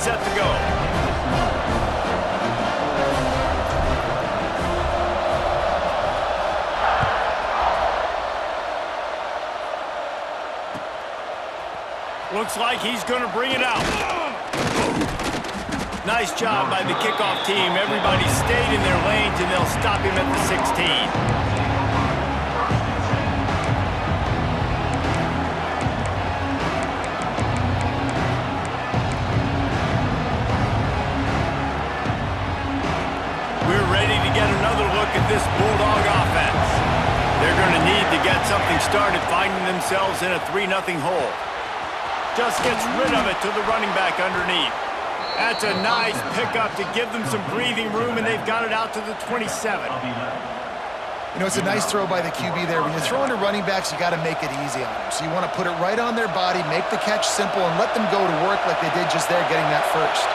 set to go. Looks like he's going to bring it out. Nice job by the kickoff team. Everybody stayed in their lanes, and they'll stop him at the 16. At this Bulldog offense. They're going to need to get something started, finding themselves in a 3-0 hole. Just gets rid of it to the running back underneath. That's a nice pickup to give them some breathing room, and they've got it out to the 27. You know, it's a nice throw by the QB there. When you're throwing to running backs, you got to make it easy on them. So you want to put it right on their body, make the catch simple, and let them go to work like they did just there, getting that first.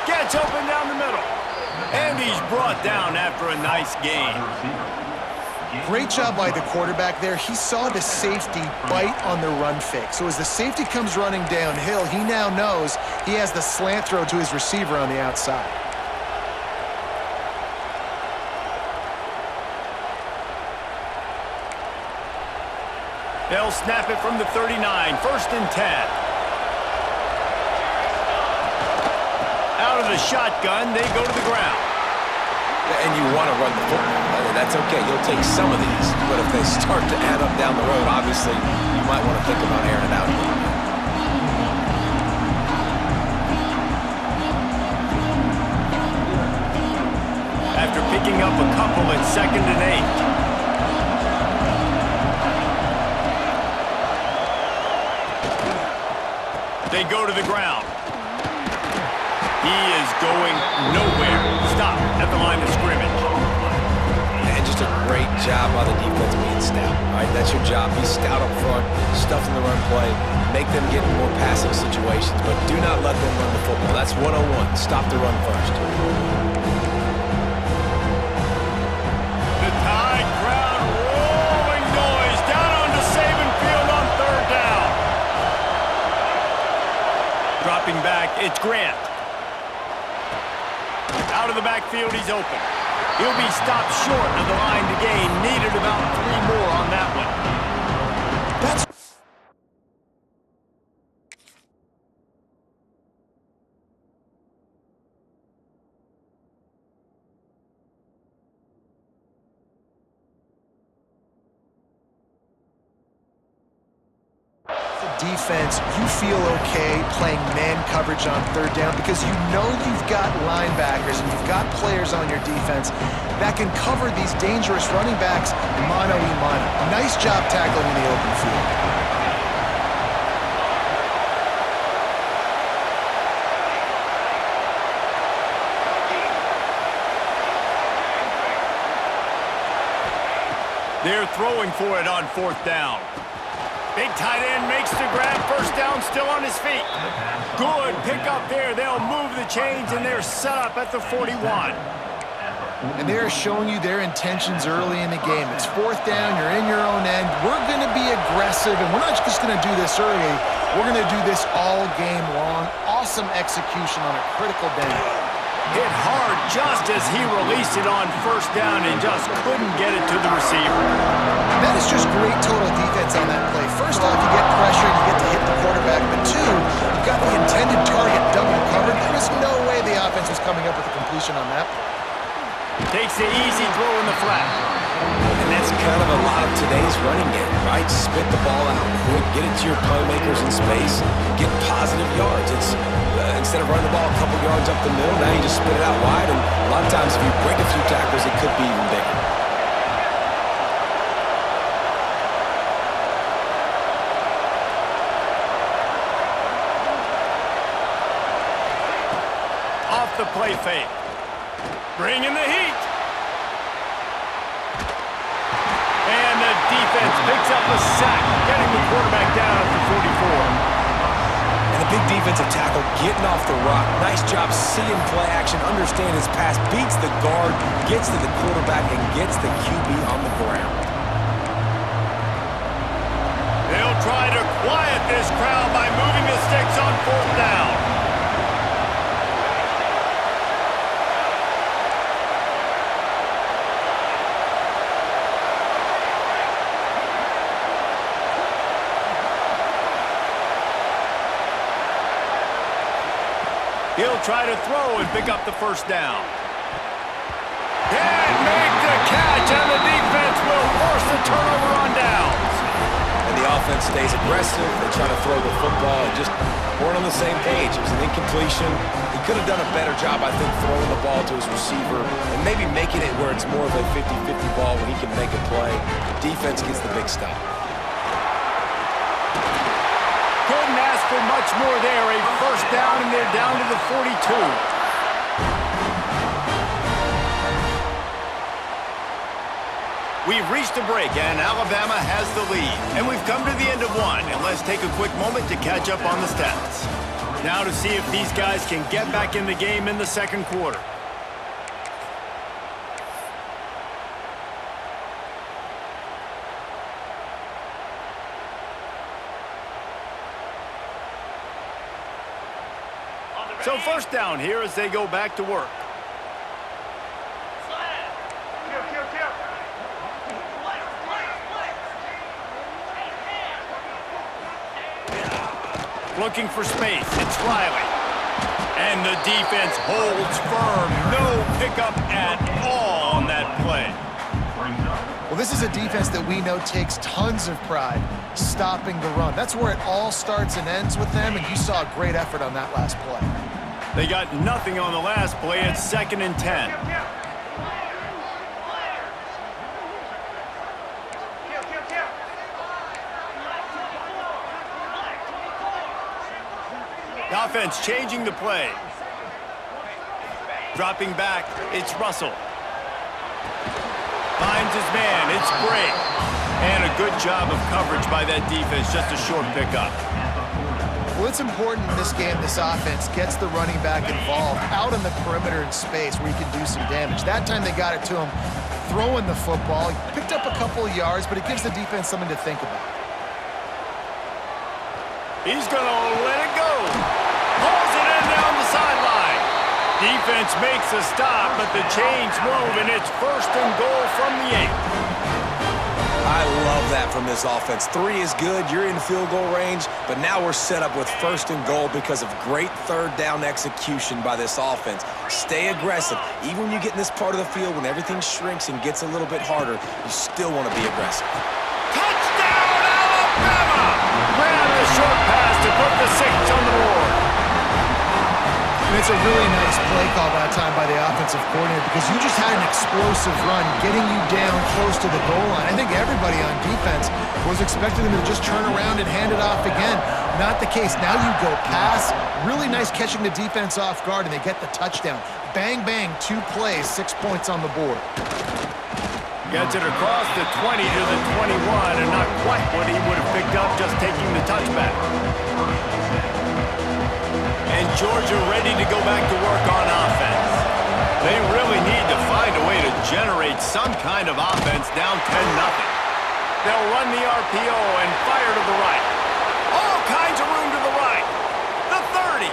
Gets open down the middle. And he's brought down after a nice gain. Great job by the quarterback there. He saw the safety bite on the run fake. So as the safety comes running downhill, he now knows he has the slant throw to his receiver on the outside. They'll snap it from the 39, 1st and 10. Out of the shotgun, they go to the ground. And you want to run the football. That's okay. You'll take some of these. But if they start to add up down the road, obviously, you might want to think about airing it out a little bit. After picking up a couple at 2nd and 8. They go to the ground. He is going nowhere. Stop at the line of scrimmage. And just a great job by the defense being stout. All right, that's your job. Be stout up front, stuff in the run play, make them get in more passing situations, but do not let them run the football. That's 101. Stop the run first. The Tide crowd rolling noise down onto Saban Field on 3rd down. Dropping back, it's Grant. Out of the backfield, he's open. He'll be stopped short of the line to gain. Needed about 3 more on that one. That's defense, you feel okay playing man coverage on 3rd down because you know you've got linebackers and you've got players on your defense that can cover these dangerous running backs mano a mano. Nice job tackling in the open field. They're throwing for it on 4th down. Big tight end makes the grab. 1st down, still on his feet. Good pick up there. They'll move the chains, and they're set up at the 41. And they're showing you their intentions early in the game. It's 4th down. You're in your own end. We're going to be aggressive, and we're not just going to do this early. We're going to do this all game long. Awesome execution on a critical down. Hit hard just as he released it on 1st down and just couldn't get it to the receiver. That is just great total defense on that play. First off, you get pressure and you get to hit the quarterback, but 2, you've got the intended target double covered. There was no way the offense was coming up with a completion on that play. Takes the easy throw in the flat. And that's kind of a lot of today's running game, right? Spit the ball out quick, get it to your playmakers in space, get positive yards. It's instead of running the ball a couple yards up the middle, now you just spit it out wide, and a lot of times if you break a few tackles, it could be even bigger. Off the play fake. Bringing the heat. And the defense picks up a sack, getting the quarterback down at the 44. And a big defensive tackle getting off the rock. Nice job seeing play action, understand his pass, beats the guard, gets to the quarterback, and gets the QB on the ground. They'll try to quiet this crowd. fourth down. He'll try to throw and pick up the first down. And make the catch, and the defense will force the turnover on downs. And the offense stays aggressive. They try to throw the football and just weren't on the same page. It was an incompletion. He could have done a better job, I think, throwing the ball to his receiver and maybe making it where it's more of a 50-50 ball when he can make a play. The defense gets the big stop. Couldn't ask for much more there. A first down, and they're down to the 42. We've reached a break, and Alabama has the lead. And we've come to the end of one, and let's take a quick moment to catch up on the stats. Now to see if these guys can get back in the game in the second quarter. So first down here as they go back to work. Looking for space, it's Riley. And the defense holds firm. No pickup at all on that play. Well, this is a defense that we know takes tons of pride stopping the run. That's where it all starts and ends with them, and you saw a great effort on that last play. They got nothing on the last play. It's 2nd and 10. The offense changing the play. Dropping back, it's Russell. Finds his man, it's Bray. And a good job of coverage by that defense, just a short pickup. Well, it's important in this game this offense gets the running back involved out on the perimeter in space where he can do some damage. That time they got it to him throwing the football. He picked up a couple of yards, but it gives the defense something to think about. He's going to let it go. Pulls it in down the sideline. Defense makes a stop, but the chains move, and it's 1st and goal from the 8. I love that from this offense. 3 is good. You're in field goal range, but now we're set up with 1st and goal because of great third down execution by this offense. Stay aggressive. Even when you get in this part of the field, when everything shrinks and gets a little bit harder, you still want to be aggressive. Touchdown, Alabama! Ran the short pass to put the 6 on the board. And it's a really nice play call that time by the offensive coordinator because you just had an explosive run getting you down close to the goal line. I think everybody on defense was expecting them to just turn around and hand it off again. Not the case. Now you go pass. Really nice catching the defense off guard, and they get the touchdown. Bang, bang, 2 plays, 6 points on the board. Gets it across the 20 to the 21, and not quite what he would have picked up just taking the touchback. And Georgia ready to go back to work on offense. They really need to find a way to generate some kind of offense down 10-0. They'll run the RPO and fire to the right. All kinds of room to the right. The 30.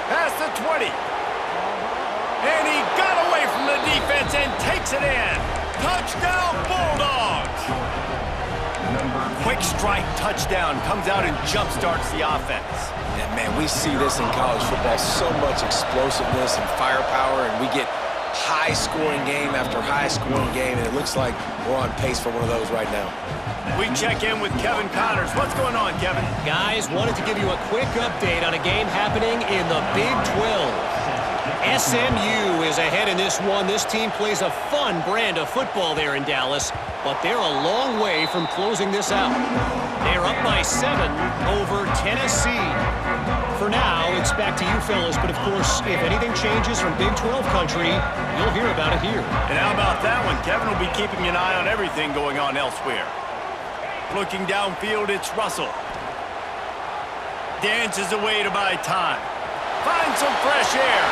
Past the 20. And he got away from the defense and takes it in. Touchdown, Bulldogs! Quick strike touchdown comes out and jump-starts the offense. And, man, we see this in college football, so much explosiveness and firepower, and we get high-scoring game after high-scoring game, and it looks like we're on pace for one of those right now. We check in with Kevin Connors. What's going on, Kevin? Guys, wanted to give you a quick update on a game happening in the Big 12. SMU is ahead in this one. This team plays a fun brand of football there in Dallas, but they're a long way from closing this out. They're up by 7 over Tennessee. For now, it's back to you fellas, but of course, if anything changes from Big 12 country, you'll hear about it here. And how about that one? Kevin will be keeping an eye on everything going on elsewhere. Looking downfield, it's Russell. Dances away to buy time. Finds some fresh air.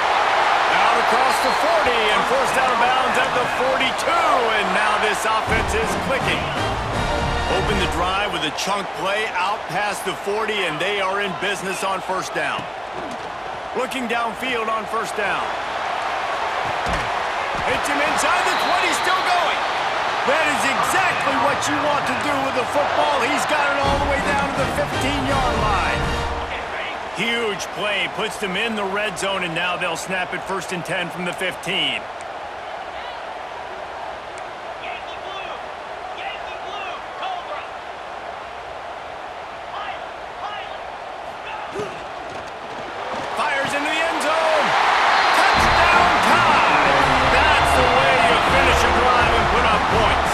Out across the 40 and forced out of bounds at the 42. And now this offense is clicking. Open the drive with a chunk play out past the 40, and they are in business on 1st down. Looking downfield on first down. Hits him inside the 20, still going. That is exactly what you want to do with the football. He's got it all the way down to the 15-yard line. Huge play, puts them in the red zone, and now they'll snap it 1st and 10 from the 15. Fires into the end zone. Touchdown time. That's the way you finish a drive and put up points.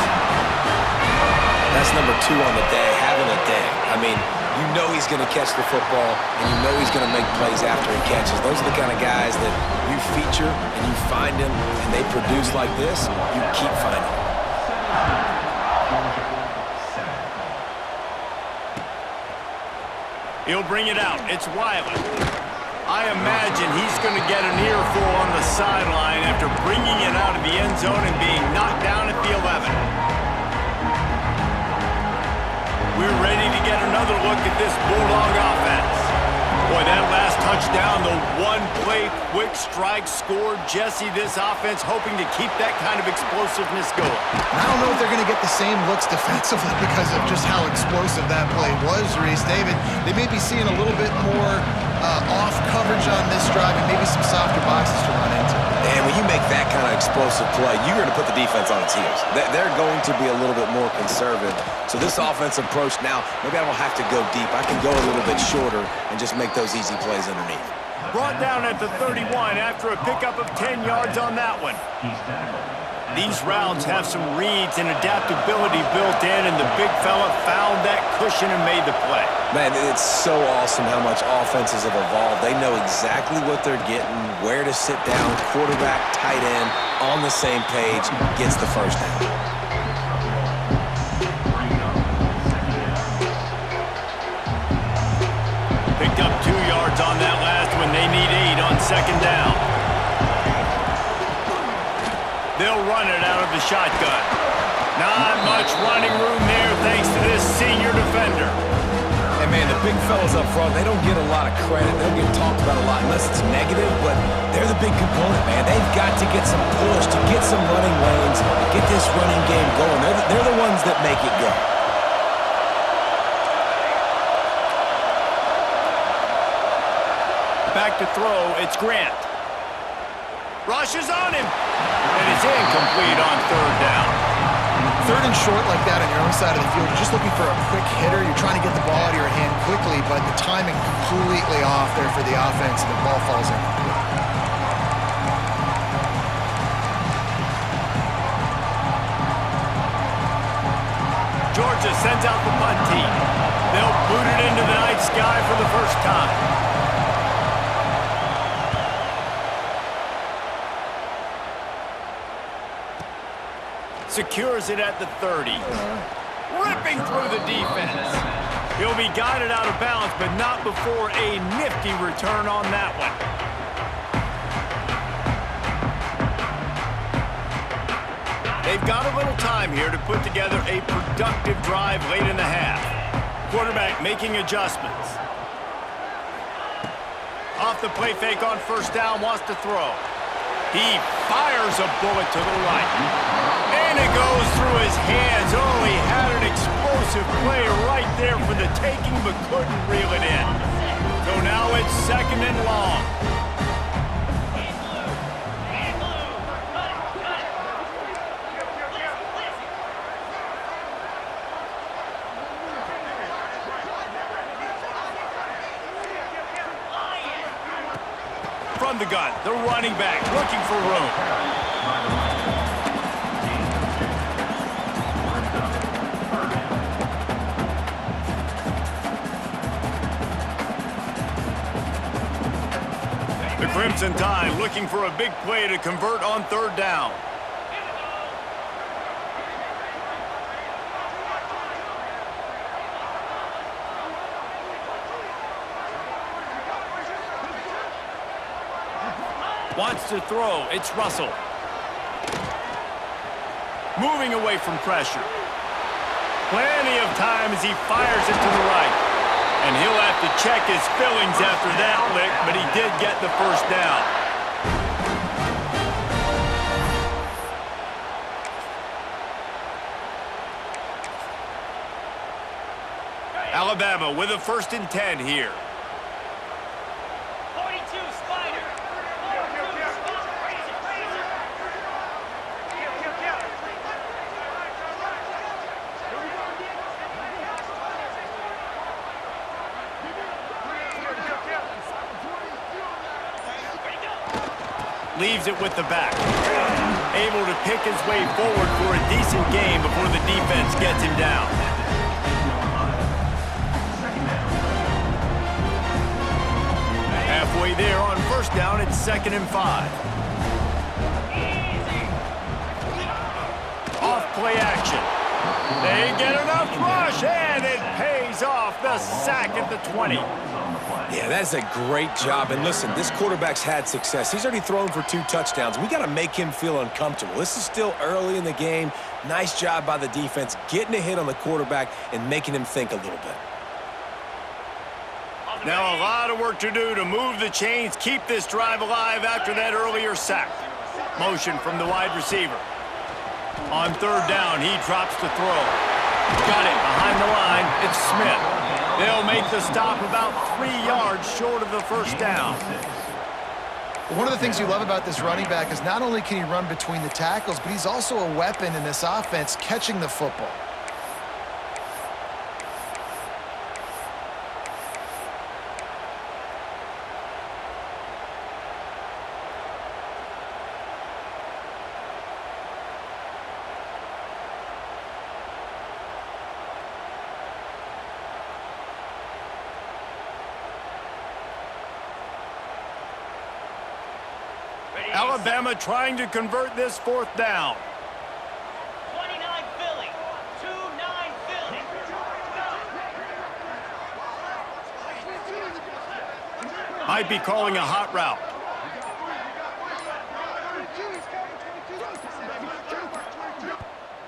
That's number 2 on the day, having a day. I mean, you know he's going to catch the football, and you know he's going to make plays after he catches. Those are the kind of guys that you feature and you find them, and they produce like this, you keep finding them. He'll bring it out. It's Wiley. I imagine he's going to get an earful on the sideline after bringing it out of the end zone and being knocked down at the 11. We're ready to get another look at this Bulldog offense. Boy, that last touchdown, the one-play quick strike score. Jesse, this offense hoping to keep that kind of explosiveness going. I don't know if they're going to get the same looks defensively because of just how explosive that play was, Reese. David, they may be seeing a little bit more off coverage on this drive and maybe some softer boxes to run into. And when you make that kind of explosive play, you're going to put the defense on its heels. They're going to be a little bit more conservative. So this offensive approach now, maybe I don't have to go deep. I can go a little bit shorter and just make those easy plays underneath. Brought down at the 31 after a pickup of 10 yards on that one. These routes have some reads and adaptability built in, and the big fella found that cushion and made the play. Man, it's so awesome how much offenses have evolved. They know exactly what they're getting, where to sit down, quarterback, tight end, on the same page, gets the first down. Picked up 2 yards on that last one. They need 8 on second down. They'll run it out of the shotgun. Not much running room there thanks to this senior defender. And man, the big fellas up front, they don't get a lot of credit. They don't get talked about a lot unless it's negative, but they're the big component, man. They've got to get some push, to get some running lanes, get this running game going. They're the ones that make it go. Back to throw, it's Grant. Rushes on him, and it's incomplete on third down. Third and short like that on your own side of the field, you're just looking for a quick hitter. You're trying to get the ball out of your hand quickly, but the timing completely off there for the offense, and the ball falls in. Georgia sends out the punt team. They'll boot it into the night sky for the first time. Secures it at the 30. Ripping through the defense. He'll be guided out of bounds, but not before a nifty return on that one. They've got a little time here to put together a productive drive late in the half. Quarterback making adjustments. Off the play fake on first down, wants to throw. He fires a bullet to the right. And it goes through his hands. Oh, he had an explosive play right there for the taking, but couldn't reel it in. So now it's second and long. From the gun, the running back looking for room. The Crimson Tide looking for a big play to convert on third down. Wants to throw. It's Russell. Moving away from pressure. Plenty of time as he fires it to the right. And he'll have to check his feelings after that lick, but he did get the first down. Alabama with a 1st and 10 here. 42 Spider. Leaves it with the back. Able to pick his way forward for a decent game before the defense gets him down. Halfway there on 1st down, it's 2nd and 5. Off play action. They get enough rush, and it pays off the sack at the 20. Yeah, that's a great job. And listen, this quarterback's had success. He's already thrown for 2 touchdowns. We got to make him feel uncomfortable. This is still early in the game. Nice job by the defense, getting a hit on the quarterback and making him think a little bit. Now a lot of work to do to move the chains, keep this drive alive after that earlier sack. Motion from the wide receiver. On 3rd down, he drops to throw. Got it behind the line. It's Smith. They'll make the stop about 3 yards short of the 1st down. One of the things you love about this running back is not only can he run between the tackles, but he's also a weapon in this offense catching the football. Alabama trying to convert this 4th down. 29 Philly. 2-9 Philly. Might be calling a hot route.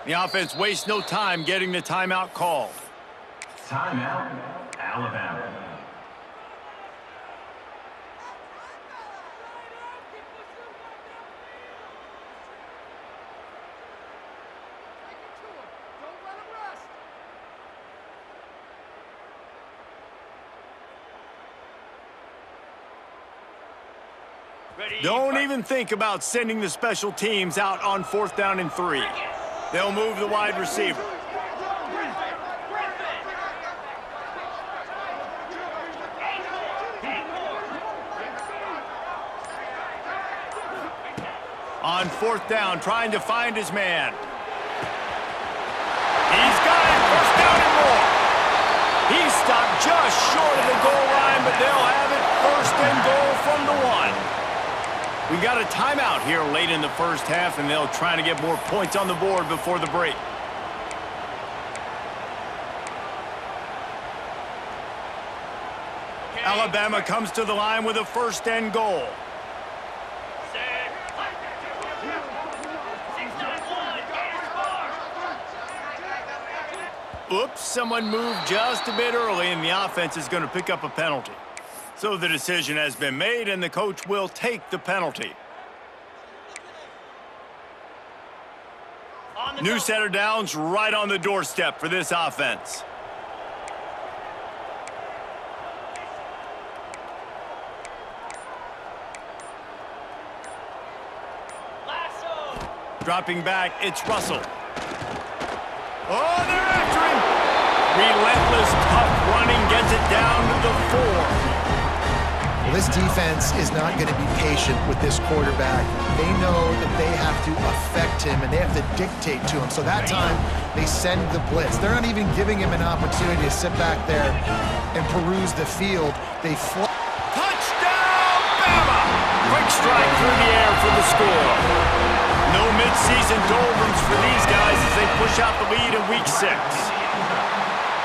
The offense wastes no time getting the timeout called. Timeout, Alabama. Don't even think about sending the special teams out on 4th down and 3. They'll move the wide receiver. On 4th down, trying to find his man. He's got it, 1st down and more. He stopped just short of the goal line, but they'll have it 1st and goal from the 1. We got a timeout here late in the 1st half, and they'll try to get more points on the board before the break. Alabama comes to the line with a 1st and goal. Oops, someone moved just a bit early, and the offense is going to pick up a penalty. So the decision has been made, and the coach will take the penalty. New set of downs right on the doorstep for this offense. Dropping back, it's Russell. Oh, they're after him! Relentless, tough running gets it down to the 4. Well, this defense is not going to be patient with this quarterback. They know that they have to affect him, and they have to dictate to him. So that time, they send the blitz. They're not even giving him an opportunity to sit back there and peruse the field. They Touchdown, Bama! Quick strike through the air for the score. No midseason doldrums for these guys as they push out the lead in Week 6.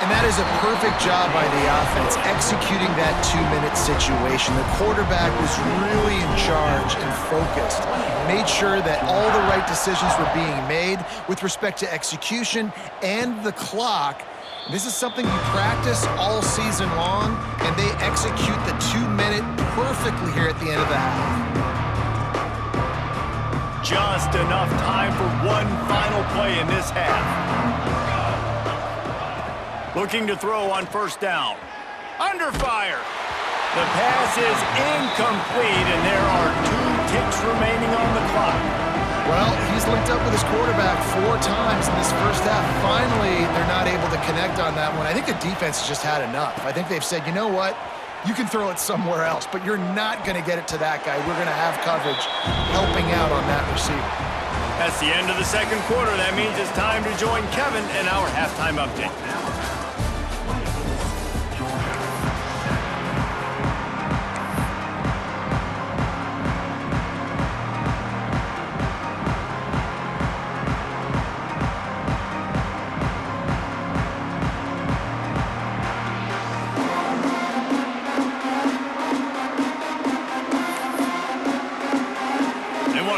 And that is a perfect job by the offense, executing that 2-minute situation. The quarterback was really in charge and focused. Made sure that all the right decisions were being made with respect to execution and the clock. This is something you practice all season long, and they execute the 2-minute perfectly here at the end of the half. Just enough time for one final play in this half. Looking to throw on first down. Under fire. The pass is incomplete, and there are 2 ticks remaining on the clock. Well, he's linked up with his quarterback 4 times in this first half. Finally, they're not able to connect on that one. I think the defense has just had enough. I think they've said, you know what? You can throw it somewhere else, but you're not going to get it to that guy. We're going to have coverage helping out on that receiver. That's the end of the second quarter. That means it's time to join Kevin in our halftime update.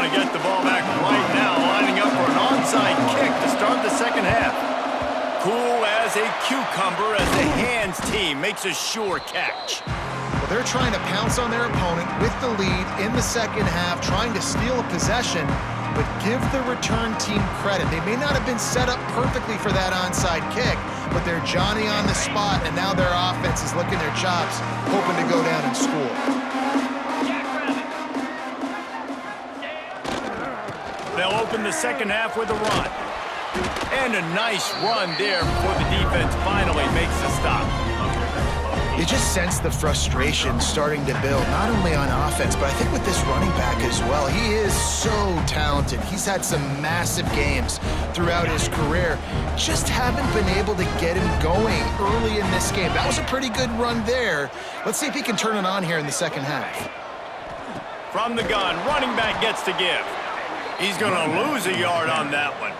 Get the ball back right now, lining up for an onside kick to start the second half. Cool as a cucumber as the hands team makes a sure catch. Well, they're trying to pounce on their opponent with the lead in the second half, trying to steal a possession, but give the return team credit. They may not have been set up perfectly for that onside kick, but they're Johnny on the spot, and now their offense is licking their chops, hoping to go down and score. They'll open the second half with a run. And a nice run there before the defense finally makes the stop. You just sense the frustration starting to build, not only on offense, but I think with this running back as well. He is so talented. He's had some massive games throughout his career. Just haven't been able to get him going early in this game. That was a pretty good run there. Let's see if he can turn it on here in the second half. From the gun, running back gets to give. He's going to lose a yard on that one.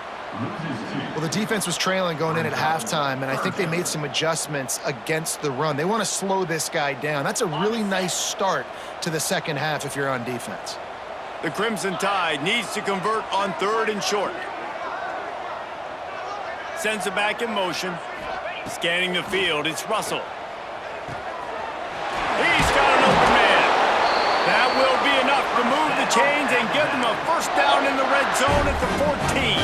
Well, the defense was trailing going in at halftime, and I think they made some adjustments against the run. They want to slow this guy down. That's a really nice start to the second half if you're on defense. The Crimson Tide needs to convert on 3rd and short. Sends it back in motion. Scanning the field, it's Russell. He's got an open man. That will be enough to move the chains and give them a first down in the red zone at the 14.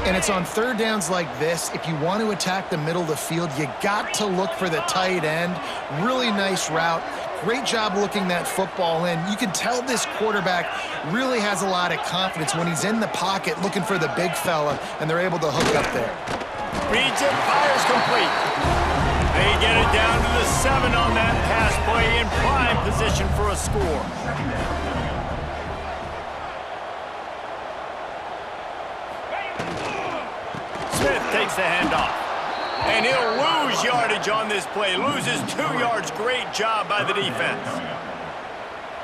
And it's on 3rd downs like this. If you want to attack the middle of the field, you got to look for the tight end. Really nice route. Great job looking that football in. You can tell this quarterback really has a lot of confidence when he's in the pocket looking for the big fella, and they're able to hook up there. Reads it, fires complete. They get it down to the 7 on that pass play in prime position for a score. Smith takes the handoff. And he'll lose yardage on this play. Loses 2 yards. Great job by the defense.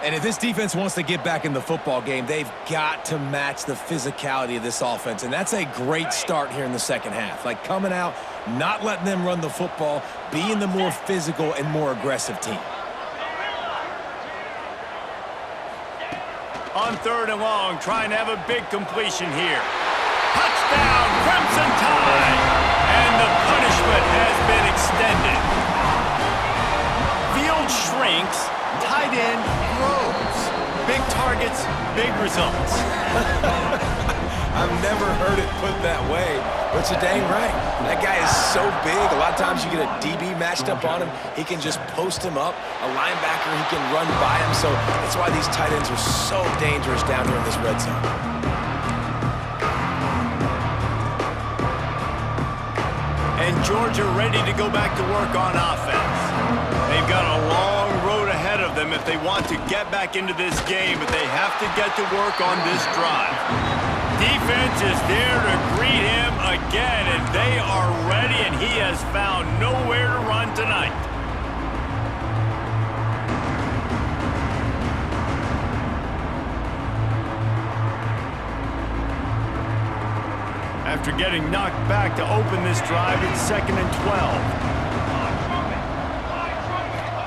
And if this defense wants to get back in the football game, they've got to match the physicality of this offense. And that's a great start here in the second half. Like coming out, not letting them run the football, being the more physical and more aggressive team. On 3rd and long, trying to have a big completion here. Touchdown, Crimson Tide! And the punishment has been extended. Field shrinks, tight end grows. Big targets, big results. I've never heard it put that way, but you're dang right. That guy is so big. A lot of times you get a DB matched up on him. He can just post him up. A linebacker, he can run by him. So that's why these tight ends are so dangerous down here in this red zone. And Georgia ready to go back to work on offense. They've got a long road ahead of them if they want to get back into this game, but they have to get to work on this drive. Defense is there to greet him again, and they are ready, and he has found nowhere to run tonight. After getting knocked back to open this drive, it's 2nd and 12.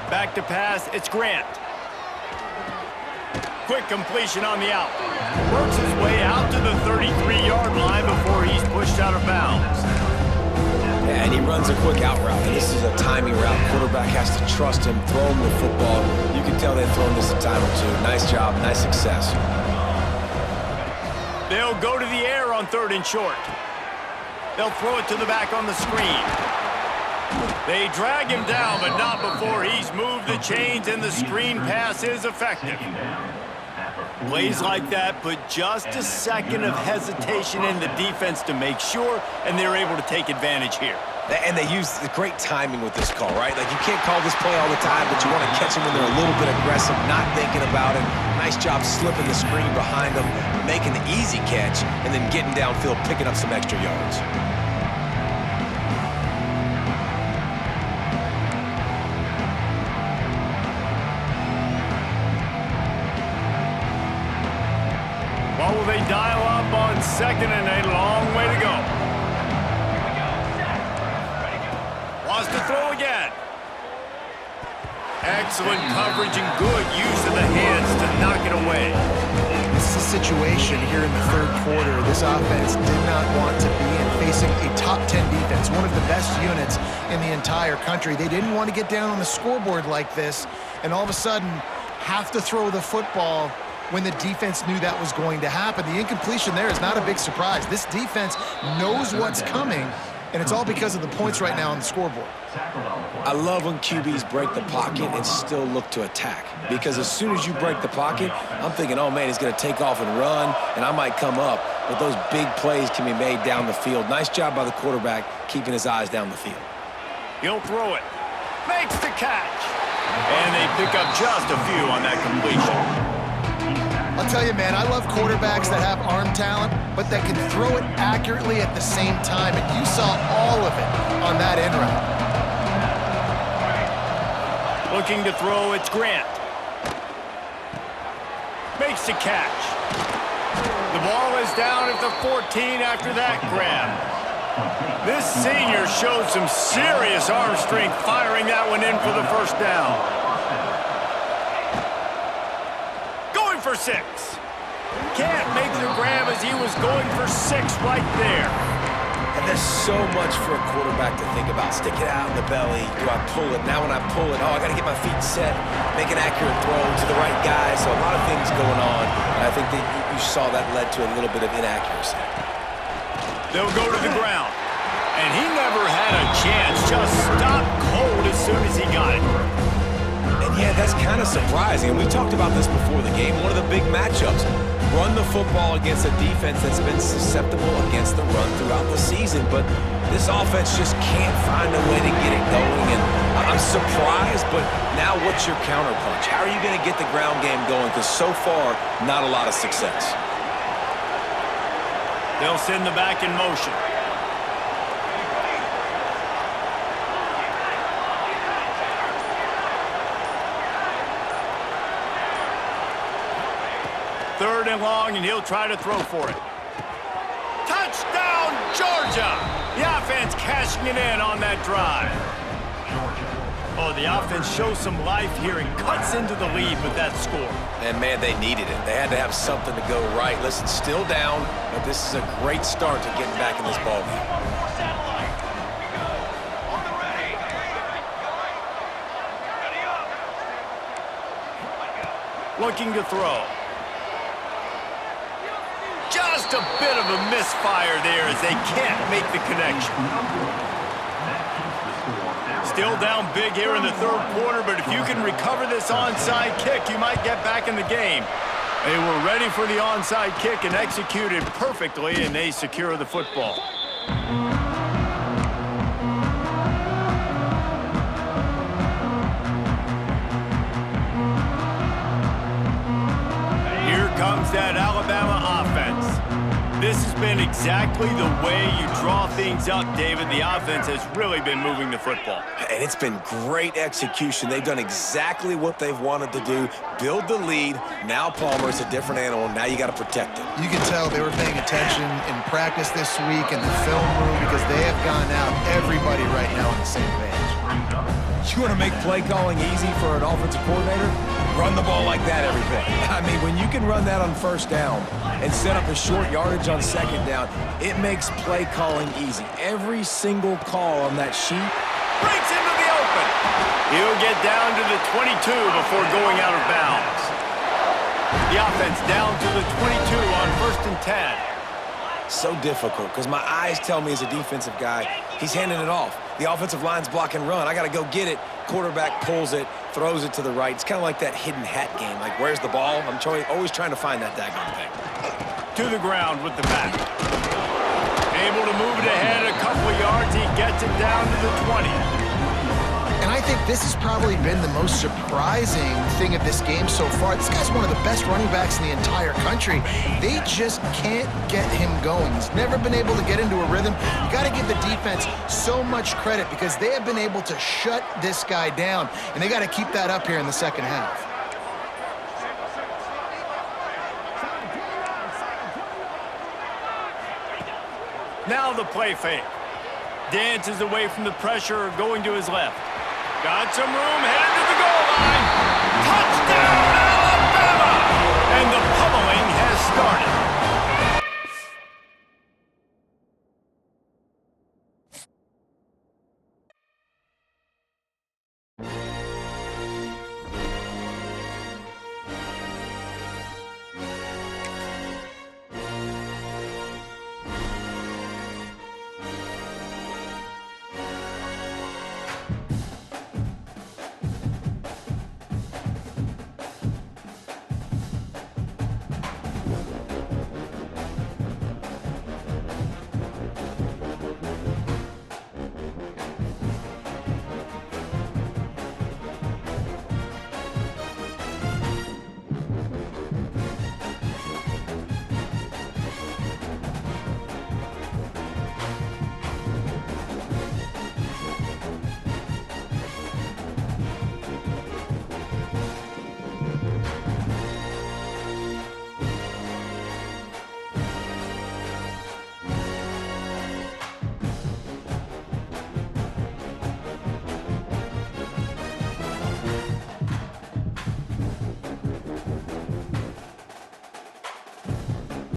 Back to pass, it's Grant. Quick completion on the out. Works his way out to the 33-yard line before he's pushed out of bounds. Yeah, and he runs a quick out route, and this is a timing route. Quarterback has to trust him, throw him the football. You can tell they've thrown this a time or two. Nice job, nice success. They'll go to the air on 3rd and short. They'll throw it to the back on the screen. They drag him down, but not before he's moved the chains, and the screen pass is effective. Plays like that put just a second of hesitation in the defense to make sure, and they're able to take advantage here. And they use the great timing with this call, right? Like, you can't call this play all the time, but you want to catch them when they're a little bit aggressive, not thinking about it. Nice job slipping the screen behind them, making the easy catch, and then getting downfield, picking up some extra yards. What will they dial up on 2nd and a long way to go? Wants to throw again. Excellent coverage and good use of the hands to knock it away. This is a situation here in the 3rd quarter this offense did not want to be in, facing a top 10 defense, one of the best units in the entire country. They didn't want to get down on the scoreboard like this and all of a sudden have to throw the football when the defense knew that was going to happen. The incompletion there is not a big surprise. This defense knows what's coming, and it's all because of the points right now on the scoreboard. I love when QBs break the pocket and still look to attack, because as soon as you break the pocket, I'm thinking, oh man, he's going to take off and run, and I might come up, but those big plays can be made down the field. Nice job by the quarterback keeping his eyes down the field. He'll throw it. Makes the catch. And they pick up just a few on that completion. I'll tell you, man, I love quarterbacks that have arm talent, but that can throw it accurately at the same time, and you saw all of it on that end route. Looking to throw, it's Grant. Makes the catch. The ball is down at the 14 after that grab. This senior showed some serious arm strength firing that one in for the 1st down. For 6. Can't make the grab as he was going for 6 right there. And there's so much for a quarterback to think about. Stick it out in the belly. Do I pull it? Now when I pull it, I got to get my feet set, make an accurate throw to the right guy. So a lot of things going on, and I think that you saw that led to a little bit of inaccuracy. They'll go to the ground, and he never had a chance. Just stopped cold as soon as he got it. Yeah, that's kind of surprising. And we talked about this before the game. One of the big matchups. Run the football against a defense that's been susceptible against the run throughout the season. But this offense just can't find a way to get it going. And I'm surprised, but now what's your counterpunch? How are you going to get the ground game going? Because so far, not a lot of success. They'll send the back in motion. Third and long, and he'll try to throw for it. Touchdown, Georgia! The offense cashing it in on that drive. Oh, the offense shows some life here and cuts into the lead with that score. And, man, they needed it. They had to have something to go right. Listen, still down, but this is a great start to getting back in this ballgame. Looking to throw. Just a bit of a misfire there as they can't make the connection. Still down big here in the 3rd quarter, but if you can recover this onside kick, you might get back in the game. They were ready for the onside kick and executed perfectly, and they secure the football. Here comes that Alabama offense. This has been exactly the way you draw things up, David. The offense has really been moving the football. And it's been great execution. They've done exactly what they've wanted to do. Build the lead. Now Palmer's a different animal. Now you got to protect him. You can tell they were paying attention in practice this week in the film room because they have gone out, everybody right now on the same page. You want to make play calling easy for an offensive coordinator? Run the ball like that every play. I mean, when you can run that on first down and set up a short yardage on second down, it makes play calling easy. Every single call on that sheet Breaks into the open. He'll get down to the 22 before going out of bounds. The offense down to the 22 on 1st and 10. so difficult because my eyes tell me as a defensive guy, he's handing it off. The offensive line's block and run. I got to go get it. Quarterback pulls it, throws it to the right. It's kind of like that hidden hat game. Like, where's the ball? I'm always trying to find that daggone thing. To the ground with the back. Able to move it ahead a couple of yards. He gets it down to the 20. And I think this has probably been the most surprising thing of this game so far. This guy's one of the best running backs in the entire country. They just can't get him going. He's never been able to get into a rhythm. You got to give the defense so much credit because they have been able to shut this guy down, and they got to keep that up here in the second half. Now the play fake. Dances away from the pressure, going to his left. Got some room, headed